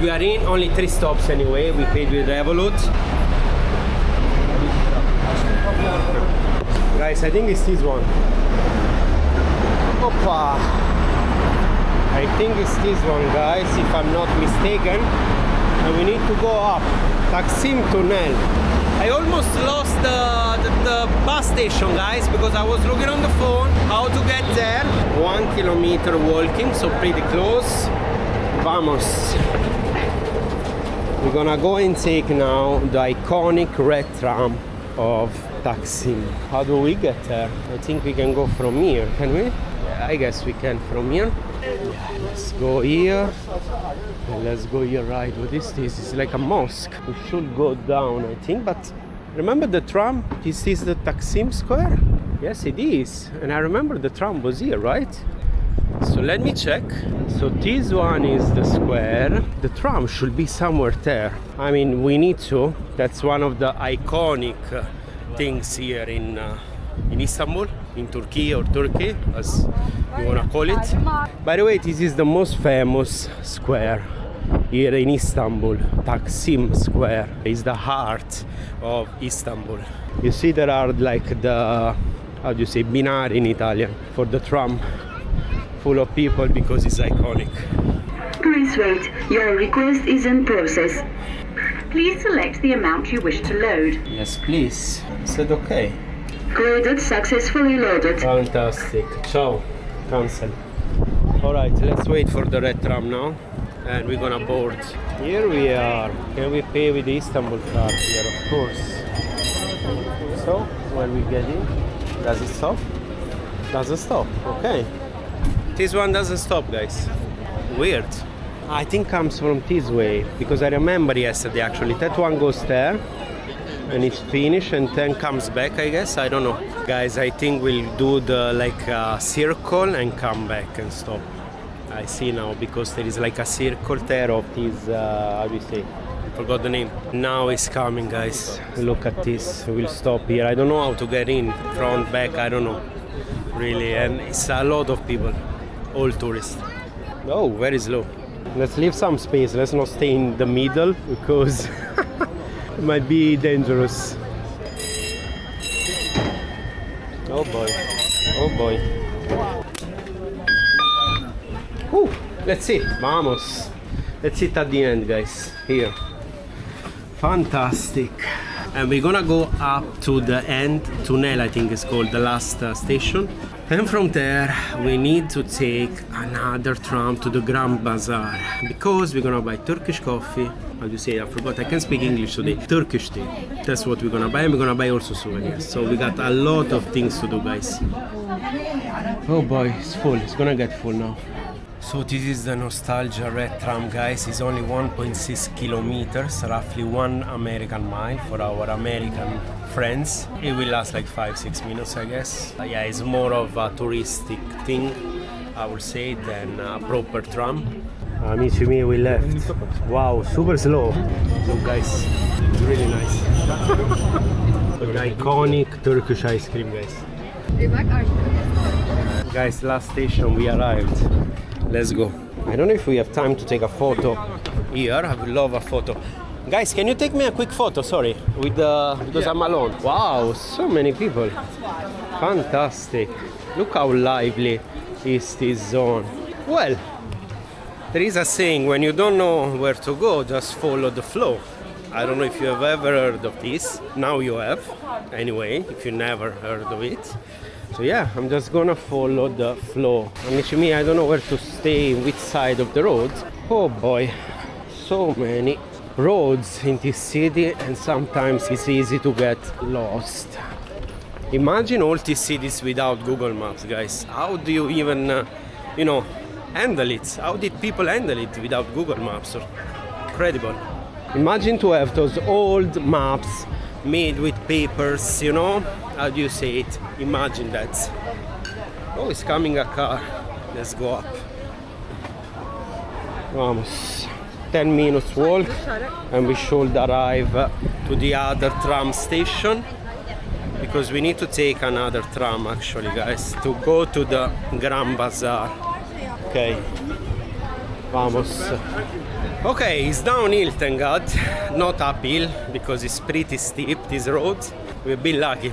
We are in only 3 stops anyway. We paid with Revolut. Guys, I think it's this one. Opa! I think it's this one, guys, if I'm not mistaken. And we need to go up. Taksim Tunnel. I almost lost the bus station, guys, because I was looking on the phone how to get there. 1 kilometer walking, so pretty close. Vamos. We're gonna go and take now the iconic red tram of Taksim. How do we get there? I think we can go from here, can we? Yeah, I guess we can from here. Yeah, let's go here. Let's go here, right? What is this? It's like a mosque. We should go down, I think, but remember the tram? Is this the Taksim Square? Yes, it is. And I remember the tram was here, right? So let me check. So this one is the square. The tram should be somewhere there. I mean, we need to. That's one of the iconic things here in Istanbul, in Turkey or Turkey, as you wanna call it. By the way, this is the most famous square here in Istanbul. Taksim Square is the heart of Istanbul. You see there are like the, how do you say, binari in Italian, for the tram, full of people because it's iconic. Please wait, your request is in process. Please select the amount you wish to load. Yes, please. Is that okay? Credit successfully loaded. Fantastic. Ciao. Cancel. Alright, let's wait for the red tram now. And we're gonna board. Here we are. Can we pay with the Istanbulkart here? Of course. So, when we get in, does it stop? Doesn't stop. Okay. This one doesn't stop, guys. Weird. I think comes from this way, because I remember yesterday actually that one goes there and it's finished and then comes back, I guess. I don't know. Guys, I think we'll do the circle and come back and stop. I see now, because there is like a circle there of this, how do you say? I forgot the name. Now it's coming, guys. Look at this. We'll stop here. I don't know how to get in. Front, back, I don't know. Really, and it's a lot of people. All tourists. Oh, very slow. Let's leave some space. Let's not stay in the middle because it might be dangerous. Oh boy. Oh boy. Whew. Let's see. Vamos. Let's sit at the end, guys. Here. Fantastic. And we're gonna go up to the end tunnel, I think it's called, the last station. And from there we need to take another tram to the Grand Bazaar, because we're gonna buy Turkish coffee. How do you say? I forgot. I can't speak English today. Turkish tea. That's what we're gonna buy, and we're gonna buy also souvenirs. So we got a lot of things to do, guys. Oh boy, it's full. It's gonna get full now. So this is the nostalgia red tram, guys. It's only 1.6 kilometers, roughly 1 American mile for our American friends. It will last like 5-6 minutes, I guess. Yeah, it's more of a touristic thing, I would say, than a proper tram. Amici miei, we left. Wow, super slow. So guys, it's really nice. The iconic Turkish ice cream, guys. Guys, last station, we arrived. Let's go. I don't know if we have time to take a photo here. I would love a photo. Guys, can you take me a quick photo? Sorry, with because I'm alone. Wow, so many people. Fantastic. Look how lively is this zone. Well, there is a saying, when you don't know where to go, just follow the flow. I don't know if you have ever heard of this. Now you have. Anyway, if you never heard of it. So yeah, I'm just gonna follow the flow. Amici miei, I don't know where to stay, which side of the road. Oh boy, so many roads in this city, and sometimes it's easy to get lost. Imagine all these cities without Google Maps, guys. How do you even, handle it? How did people handle it without Google Maps? Incredible. Imagine to have those old maps made with papers, How do you say it? Imagine that. Oh, it's coming a car. Let's go up. Vamos. 10 minutes walk and we should arrive to the other tram station, because we need to take another tram actually, guys, to go to the Grand Bazaar. Okay. Vamos. Okay, it's downhill, thank God, not uphill, because it's pretty steep, this road. We've been lucky.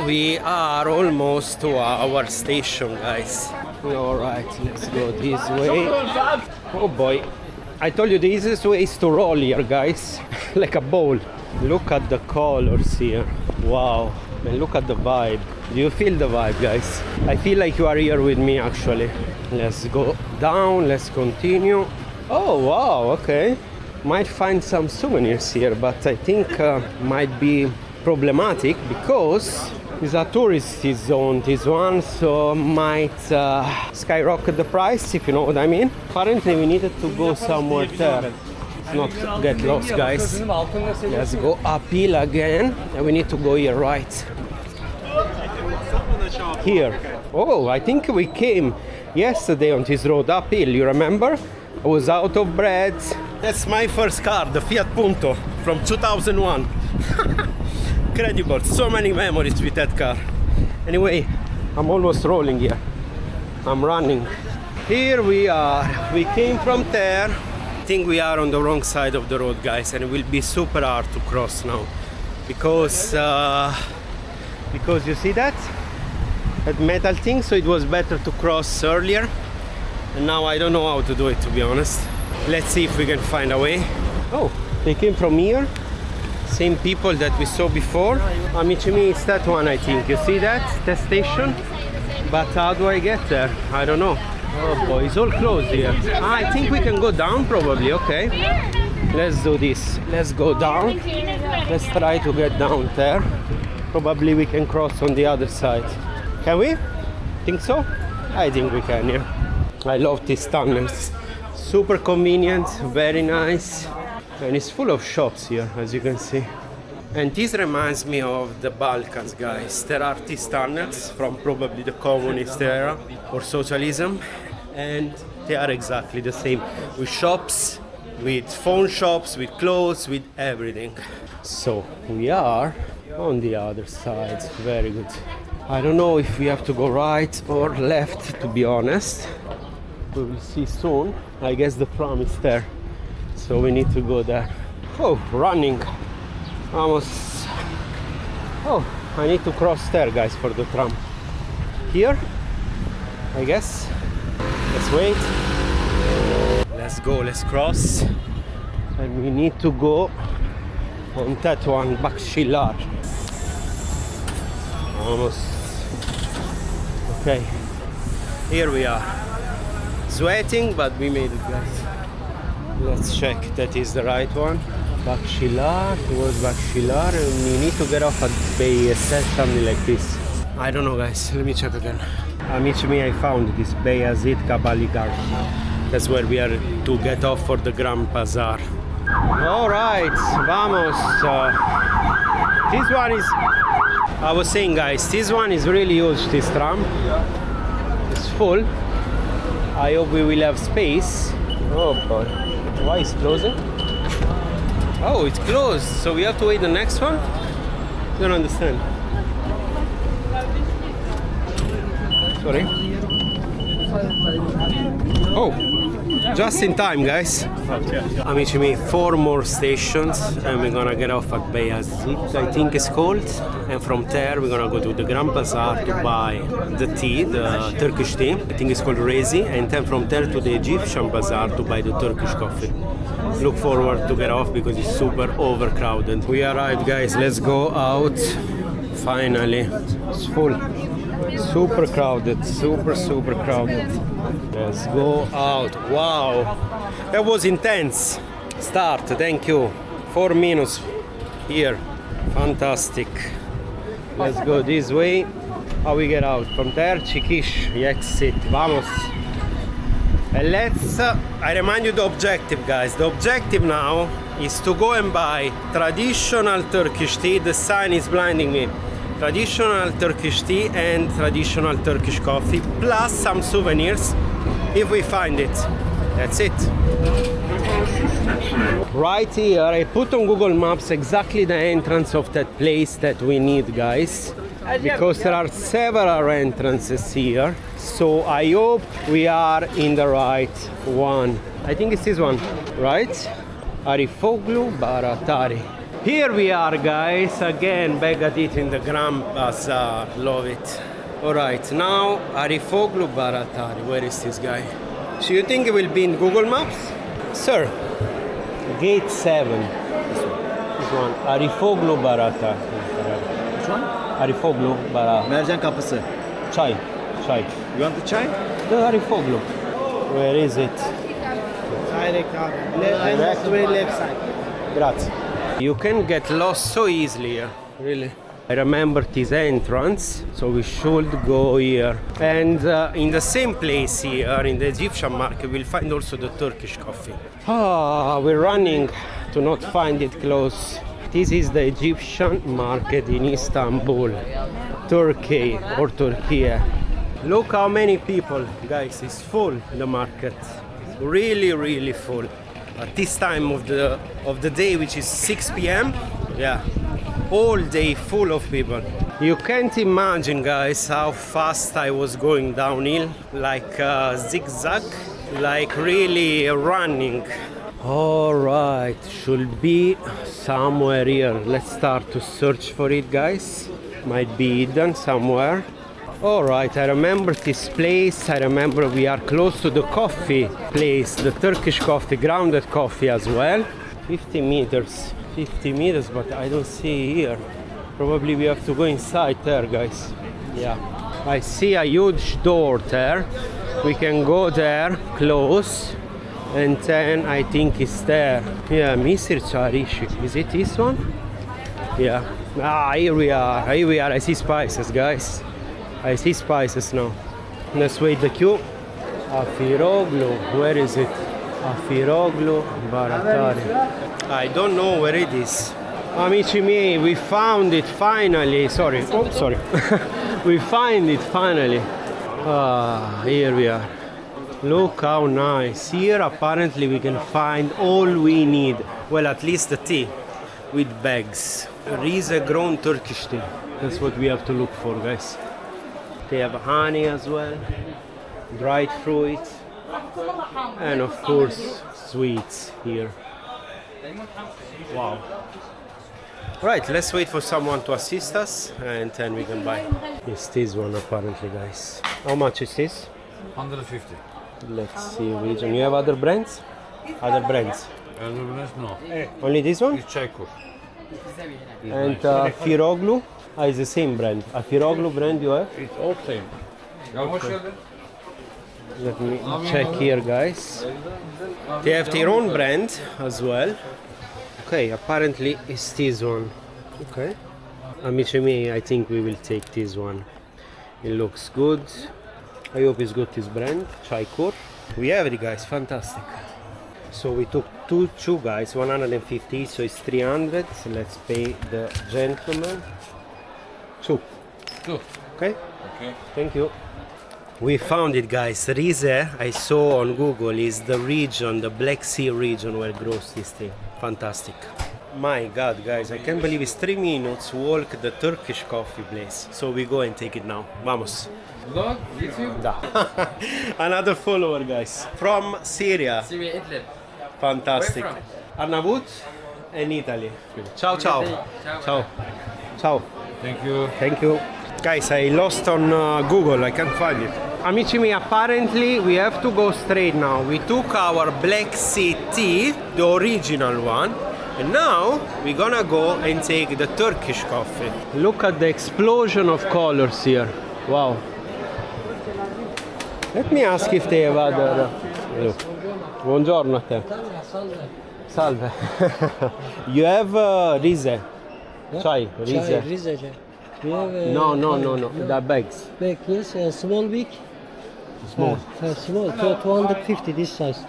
We are almost to our station, guys. Alright, let's go this way. Oh boy, I told you the easiest way is to roll here, guys, like a ball. Look at the colors here. Wow, and look at the vibe. Do you feel the vibe, guys? I feel like you are here with me, actually. Let's go down, let's continue. Oh wow, okay. Might find some souvenirs here, but I think might be problematic because it's a touristy zone, this one, so might skyrocket the price, if you know what I mean. Apparently we needed to go somewhere there. Let's not get lost, guys. Let's go uphill again, and we need to go here, right? Here. Oh, I think we came yesterday on this road uphill, you remember? I was out of bread. That's my first car, the Fiat Punto from 2001. Incredible, so many memories with that car. Anyway, I'm almost rolling here. I'm running. Here we are. We came from there. I think we are on the wrong side of the road, guys, and it will be super hard to cross now because you see that metal thing, so it was better to cross earlier, and now I don't know how to do it, to be honest. Let's see if we can find a way. Oh, they came from here, same people that we saw before. Amici miei, it's that one, I think. You see that station, but how do I get there? I don't know. Oh boy, it's all closed here. I think we can go down probably. Okay, let's do this. Let's go down. Let's try to get down there. Probably we can cross on the other side. Can we? Think so? I think we can, yeah. I love these tunnels. Super convenient, very nice. And it's full of shops here, as you can see. And this reminds me of the Balkans, guys. There are these tunnels from probably the communist era or socialism, and they are exactly the same, with shops, with phone shops, with clothes, with everything. So we are on the other side. Very good. I don't know if we have to go right or left, to be honest. We will see soon. I guess the tram is there, so we need to go there. Oh, running. Almost. Oh, I need to cross there, guys, for the tram. Here, I guess. Let's wait. Let's go, let's cross. And we need to go on that one, Bakshilar. Almost. Okay, here we are. Sweating, but we made it, guys. Let's check that is the right one. Bakshilar, towards Bakshilar, and we need to get off at Beyazıt, something like this. I don't know, guys, let me check again. Amici miei, I found this Beyazıt-Kapalıçarşı. That's where we are to get off for the Grand Bazaar. Alright, vamos. This one is, I was saying, guys, this one is really huge, this tram. It's full. I hope we will have space. Oh boy, why is it closing? Oh, it's closed, so we have to wait the next one? I don't understand. Sorry. Oh, just in time, guys. Amici miei, 4 more stations and we're gonna get off at Beyazıt, I think it's called. And from there we're gonna go to the Grand Bazaar to buy the tea, the Turkish tea. I think it's called Rize. And then from there to the Egyptian Bazaar to buy the Turkish coffee. Look forward to get off because it's super overcrowded. We arrived, guys, let's go out. Finally, it's full. Super crowded, super crowded. Let's go out. Wow, that was intense. Start, thank you. 4 minutes here. Fantastic. Let's go this way. How we get out? From there, Turkish exit. Vamos. And let's, I remind you the objective, guys. The objective now is to go and buy traditional Turkish tea. The sign is blinding me. Traditional Turkish tea and traditional Turkish coffee, plus some souvenirs if we find it. That's it. Right here, I put on Google Maps exactly the entrance of that place that we need, guys, because there are several entrances here. So I hope we are in the right one. I think it's this one, right? Arifoglu Baratari. Here we are, guys, again back at it in the Grand Bazaar. Love it. Alright, now Arifoglu Baratari. Where is this guy? So you think it will be in Google Maps? Sir, gate 7. This one. Arifoglu Baratari. Which one? Arifoglu Baratari. Mercan kapısı. Çay. Çay. You want the chai? The Arifoglu. Where is it? Direct Direct. left side. Grazie. You can get lost so easily here, really. I remember this entrance, so we should go here. And in the same place here, in the Egyptian market, we'll find also the Turkish coffee. We're running to not find it close. This is the Egyptian market in Istanbul, Turkey or Turkiye. Look how many people, guys, it's full, the market. Really, really full. At this time of the day, which is 6 p.m. Yeah, all day full of people. You can't imagine, guys, how fast I was going downhill, like zigzag, like really running. All right, should be somewhere here. Let's start to search for it, guys. Might be hidden somewhere. All right, I remember this place. I remember we are close to the coffee place, the Turkish coffee, grounded coffee as well. 50 meters, but I don't see here. Probably we have to go inside there, guys. Yeah, I see a huge door there. We can go there, close, and then I think it's there. Yeah, Mısır Çarşısı. Is it this one? Yeah. Here we are. I see spices, guys. I see spices now. Let's wait the queue. Afiroglu, where is it? Afiroglu Baratari. I don't know where it is. Amici miei, we found it finally. Sorry. We find it finally. Here we are. Look how nice. Here apparently we can find all we need. Well, at least the tea with bags. Rize grown Turkish tea. That's what we have to look for, guys. They have honey as well, dried fruit, and of course sweets here. Wow. Right, let's wait for someone to assist us and then we can buy. It's this one apparently, guys. How much is this? 150. Let's see which one. You have other brands? Other brands? No. Only this one? It's Çaykur. And Firoglu? It's the same brand. A Firoglu brand you have? It's all same. Let me check here, guys. They have their own brand as well. Okay, apparently it's this one. Okay. Amici miei, I think we will take this one. It looks good. I hope it's good, this brand. Çaykur. We have it, guys. Fantastic. So we took two guys, 150, so it's 300. So let's pay the gentleman. Two. Okay? Okay. Thank you. We found it, guys. Rize, I saw on Google, is the region, the Black Sea region where grows this thing. Fantastic. My God, guys, I can't believe it's 3 minutes walk the Turkish coffee place. So we go and take it now. Vamos. Vlog, YouTube? Da. Another follower, guys. From Syria. Syria, Idlib. Fantastic. Where Arnavut and Italy. Ciao, ciao. Ciao. Ciao. Thank you. Thank you. Guys, I lost on Google. I can't find it. Amici miei, apparently we have to go straight now. We took our Black Sea tea, the original one, and now we're gonna go and take the Turkish coffee. Look at the explosion of colors here. Wow. Let me ask if they have other... Look. Buongiorno a te. Salve. You have Rize. Chai, Rize. Rize Chai. We have No. The bags. bag, yes, small big. Small. Small, 250 this size.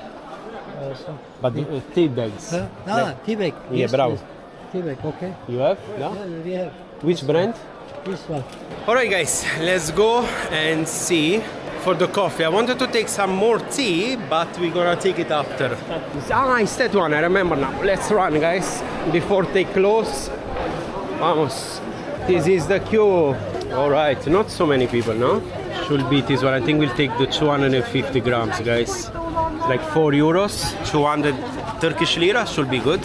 But tea bags. Tea bag. Yeah, yes, bravo. yes. Tea bag, okay. You have? Yeah, Yeah. we have Which brand? this one. Alright guys, let's go and see for the coffee. I wanted to take some more tea, but we're gonna take it after. It's that one, I remember now. Let's run, guys, before they close. Vamos. This is the queue. Alright, not so many people, no? Should be this one. I think we'll take the 250 grams, guys. It's like 4 euros, 200 Turkish lira should be good.